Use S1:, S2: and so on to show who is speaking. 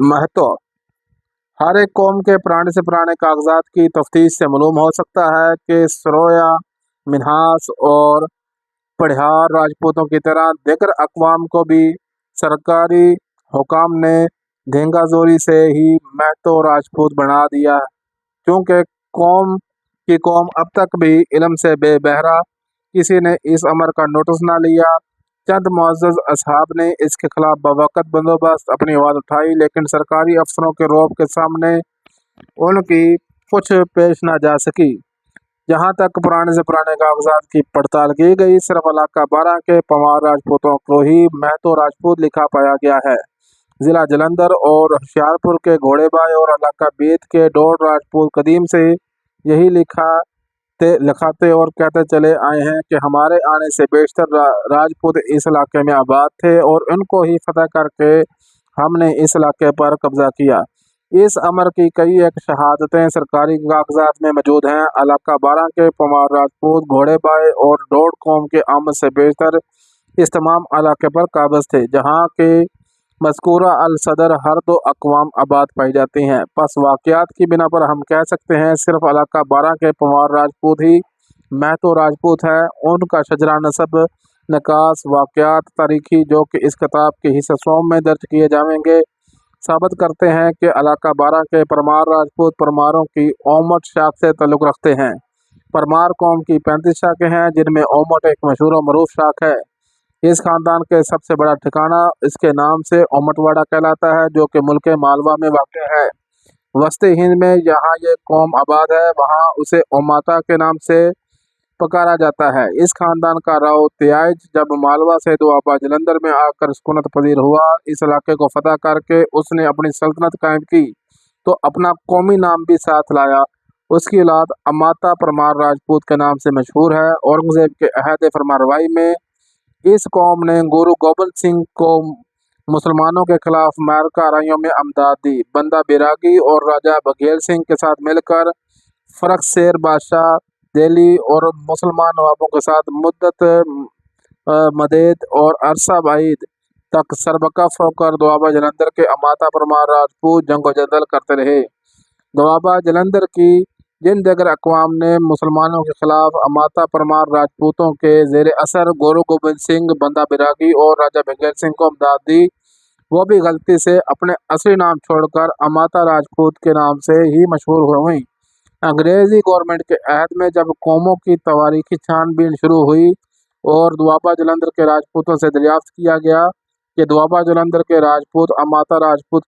S1: महत्व। हर एक कौम के पुराने से पुराने कागजात की तफ्तीश से मालूम हो सकता है कि सरोया, मिन्हास और पढ़ियार राजपूतों की तरह दीगर अक़वाम को भी सरकारी हुकाम ने धेंगाज़ोरी से ही महतो राजपूत बना दिया, क्योंकि कौम अब तक भी इल्म से बेबहरा। किसी ने इस अमर का नोटिस न लिया। चंद मुअज़्ज़ज़ असहाब ने इसके खिलाफ बवक़्त बंदोबस्त अपनी आवाज़ उठाई, लेकिन सरकारी अफसरों के रौब के सामने उनकी कुछ पेश न जा सकी। जहाँ तक पुराने से पुराने कागजात की पड़ताल की गई, सिर्फ इलाका 12 के पंवार राजपूतों को ही महतो राजपूत लिखा पाया गया है। ज़िला जलंधर और होशियारपुर के घोड़ेबाज और इलाका बीत के डोड राजपूत कदीम से यही लिखाते और कहते चले आए हैं कि हमारे आने से बेशतर राजपूत इस इलाके में आबाद थे और उनको ही फतह करके हमने इस इलाके पर कब्जा किया। इस अमर की कई एक शहादतें सरकारी कागजात में मौजूद हैं। इलाका 12 के पंवार राजपूत, घोड़ेबाज और डोड कौम के आमद से बेशतर इस तमाम इलाके पर काबिज थे, जहाँ के मज़कूरा अल सदर हर दो अक़वाम आबाद पाई जाती हैं। बस वाक़यात की बिना पर हम कह सकते हैं सिर्फ इलाका 12 के पंवार राजपूत ही महतो राजपूत है। उनका शजरा नसब, नकास, वाक़यात, तारीखी जो कि इस किताब के हिस्सों में दर्ज किए जाएंगे, साबित करते हैं कि इलाका 12 के परमार राजपूत परमारों की ओमट शाख से ताल्लुक़ रखते हैं। परमार कौम की 35 शाखें हैं, जिनमें ओमट एक मशहूर और मरूफ शाख है। इस ख़ानदान के सबसे बड़ा ठिकाना इसके नाम से ओमटवाड़ा कहलाता है, जो कि मुल्क मालवा में वाक़ है। वस्ती हिंद में जहाँ ये कौम आबाद है, वहाँ उसे ओमाता के नाम से पुकारा जाता है। इस ख़ानदान का राव त्याज जब मालवा से दोआबा जलंधर में आकर सुकूनत पजीर हुआ, इस इलाके को फतह करके उसने अपनी सल्तनत कायम की, तो अपना कौमी नाम भी साथ लाया। उसकी औलाद अमाता परमार राजपूत के नाम से मशहूर है। औरंगज़ेब के अहद फरमारवाई में इस कौम ने गुरु गोबिंद सिंह को मुसलमानों के खिलाफ मारकाराइयों में अमदाद दी। बंदा बैरागी और राजा बघेल सिंह के साथ मिलकर फ़र्रुख बादशाह दिल्ली और मुसलमान नवाबों के साथ मुद्दत मदद और अरसा बाइद तक सरबकफ होकर दोआबा जलंधर के अमाता परमार राजपूत जंगो-जदल करते रहे। दोआबा जलंधर की जिन दीगर अक़वाम ने मुसलमानों के खिलाफ अमाता परमार राजपूतों के ज़ेर असर गुरु गोबिंद सिंह, बंदा बैरागी और राजा बघेल सिंह को अमदाद दी, वो भी गलती से अपने असली नाम छोड़कर अमाता राजपूत के नाम से ही मशहूर हो गई। अंग्रेज़ी गवर्नमेंट के अहद में जब कौमों की तवारीखी छानबीन शुरू हुई और दोआबा जलंधर के राजपूतों से दरियाफ्त किया गया कि दोआबा जलंधर के राजपूत अमाता राजपूत